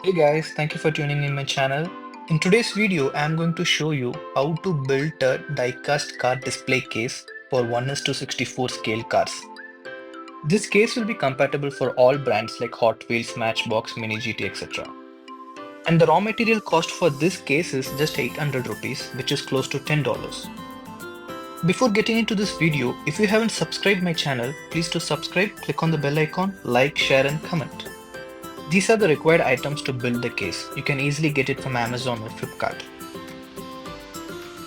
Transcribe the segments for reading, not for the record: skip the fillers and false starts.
Hey guys, thank you for tuning in my channel. In today's video, I am going to show you how to build a die-cast car display case for 1:64 scale cars. This case will be compatible for all brands like Hot Wheels, Matchbox, Mini GT, etc. And the raw material cost for this case is just 800 rupees, which is close to $10. Before getting into this video, if you haven't subscribed my channel, please do subscribe, click on the bell icon, like, share and comment. These are the required items to build the case. You can easily get it from Amazon or Flipkart.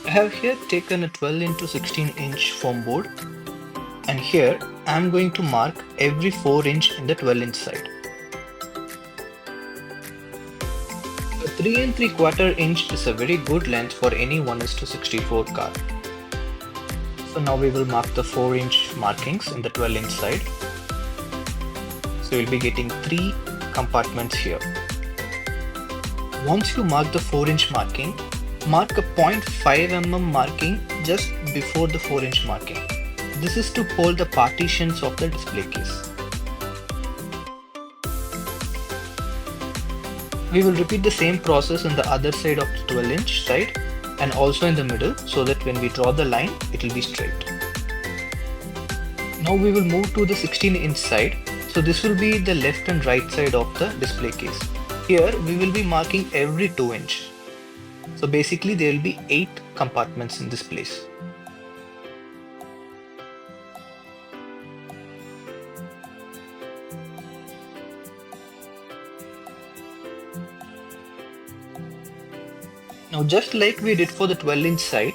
I have here taken a 12 into 16-inch foam board, and here I am going to mark every 4 inch in the 12-inch side. A 3 and 3/4 inch is a very good length for any 1:64 car. So now we will mark the 4-inch markings in the 12-inch side. So you'll be getting 3 compartments here. Once you mark the 4-inch marking, mark a 0.5 mm marking just before the 4-inch marking. This is to hold the partitions of the display case. We will repeat the same process on the other side of the 12-inch side and also in the middle, so that when we draw the line, it will be straight. Now we will move to the 16-inch side. So this will be the left and right side of the display case. Here we will be marking every 2 inch. So basically there will be 8 compartments in this place. Now just like we did for the 12-inch side,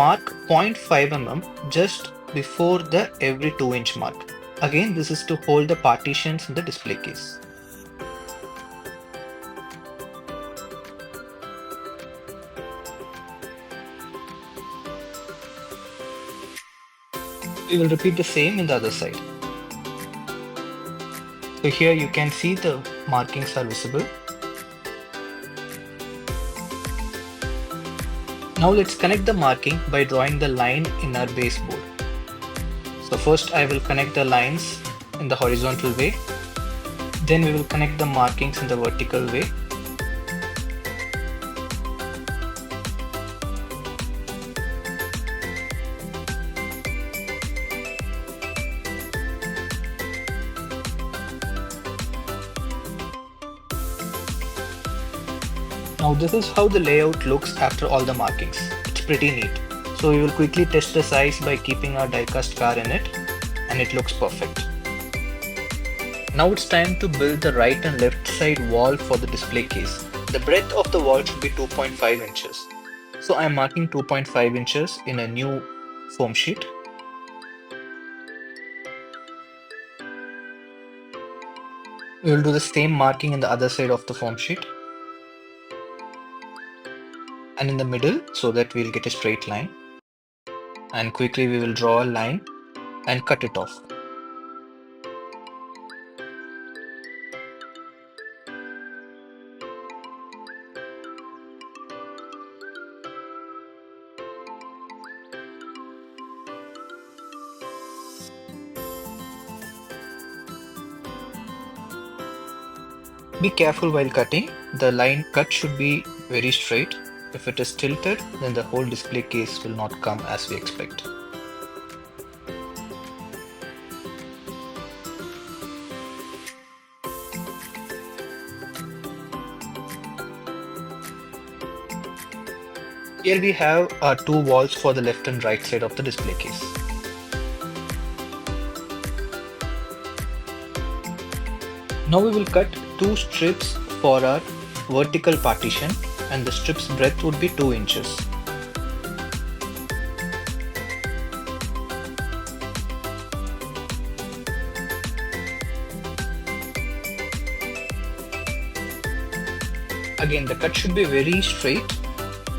mark 0.5 mm just before the every 2-inch mark. Again, this is to hold the partitions in the display case. We will repeat the same in the other side. So here you can see the markings are visible. Now let's connect the marking by drawing the line in our baseboard. So first I will connect the lines in the horizontal way. Then we will connect the markings in the vertical way. Now this is how the layout looks after all the markings. It's pretty neat. So we will quickly test the size by keeping our die-cast car in it, and it looks perfect. Now it's time to build the right and left side wall for the display case. The breadth of the wall should be 2.5 inches. So I'm marking 2.5 inches in a new foam sheet. We will do the same marking in the other side of the foam sheet and in the middle, so that we'll get a straight line. And quickly we will draw a line and cut it off. Be careful while cutting. The line cut should be very straight. If it is tilted, then the whole display case will not come as we expect. Here we have our 2 walls for the left and right side of the display case. Now we will cut 2 strips for our vertical partition, and the strip's breadth would be 2 inches. Again, the cut should be very straight,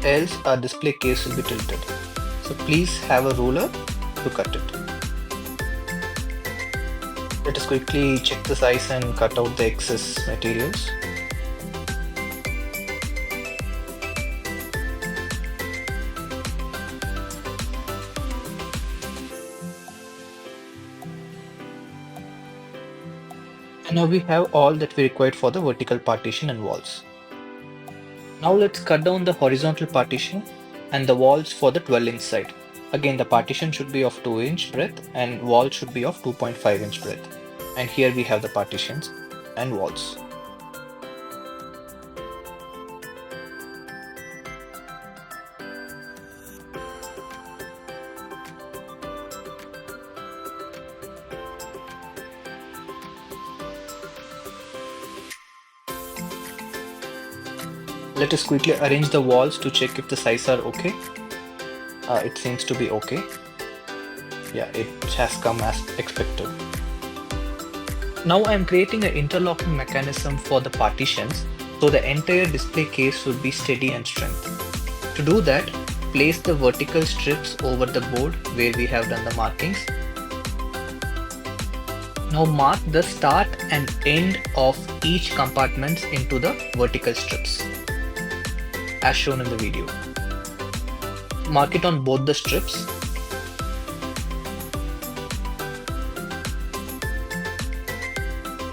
else our display case will be tilted. So please have a ruler to cut it. Let us quickly check the size and cut out the excess materials. And Now we have all that we required for the vertical partition and walls. Now let's cut down the horizontal partition and the walls for the 12-inch side. Again, the partition should be of 2-inch breadth and wall should be of 2.5-inch breadth. And here we have the partitions and walls. Let us quickly arrange the walls to check if the size are okay. It seems to be okay. Yeah, it has come as expected. Now I am creating an interlocking mechanism for the partitions, so the entire display case will be steady and strength. To do that, place the vertical strips over the board where we have done the markings. Now mark the start and end of each compartment into the vertical strips, as shown in the video. Mark it on both the strips.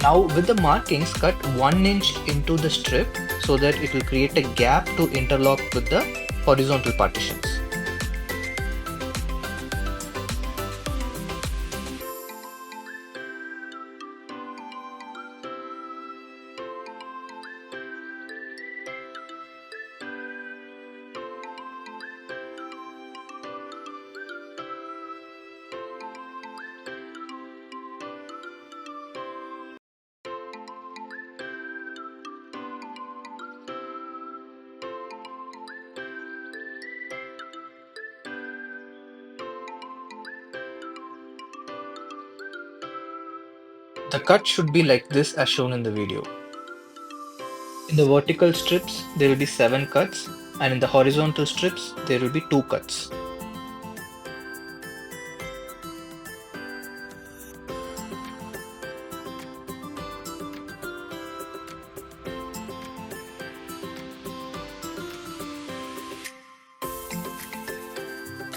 Now with the markings, cut 1 inch into the strip so that it will create a gap to interlock with the horizontal partitions. The cut should be like this as shown in the video. In the vertical strips, there will be 7 cuts, and in the horizontal strips, there will be 2 cuts.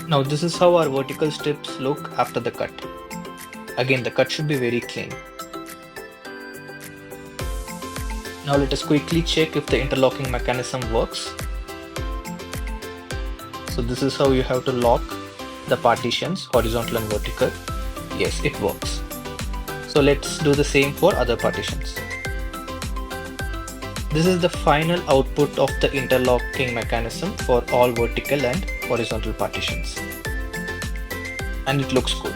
Now this is how our vertical strips look after the cut. Again, the cut should be very clean. Now let us quickly check if the interlocking mechanism works. So this is how you have to lock the partitions, horizontal and vertical. Yes, it works. So let's do the same for other partitions. This is the final output of the interlocking mechanism for all vertical and horizontal partitions. And it looks good.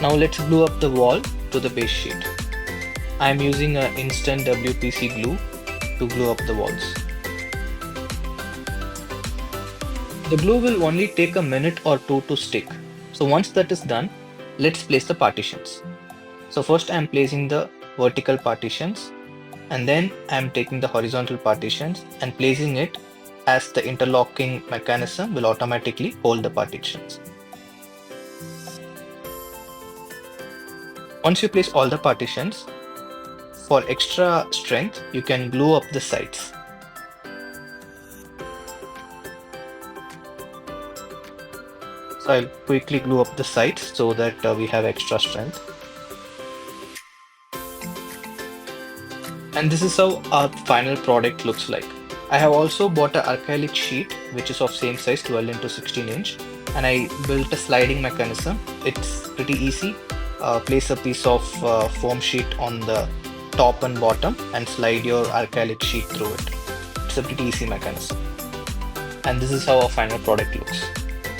Now let's glue up the wall to the base sheet. I am using an instant WPC glue to glue up the walls. The glue will only take a minute or 2 to stick. So once that is done, let's place the partitions. So first I am placing the vertical partitions, and then I am taking the horizontal partitions and placing it as the interlocking mechanism will automatically hold the partitions. Once you place all the partitions, for extra strength, you can glue up the sides. So I'll quickly glue up the sides so that we have extra strength. And this is how our final product looks like. I have also bought an acrylic sheet which is of same size, 12 into 16 inch, and I built a sliding mechanism. It's pretty easy. Place a piece of foam sheet on the top and bottom and slide your acrylic sheet through it. It's a pretty easy mechanism. And this is how our final product looks.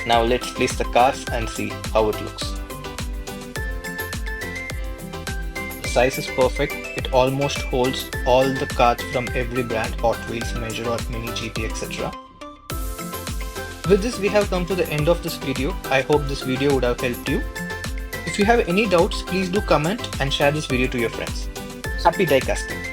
Now let's place the cars and see how it looks. The size is perfect. It almost holds all the cars from every brand: Hotwheels, Majorette, Mini, GT, etc. With this, we have come to the end of this video. I hope this video would have helped you. If you have any doubts, please do comment and share this video to your friends. Happy diecasting!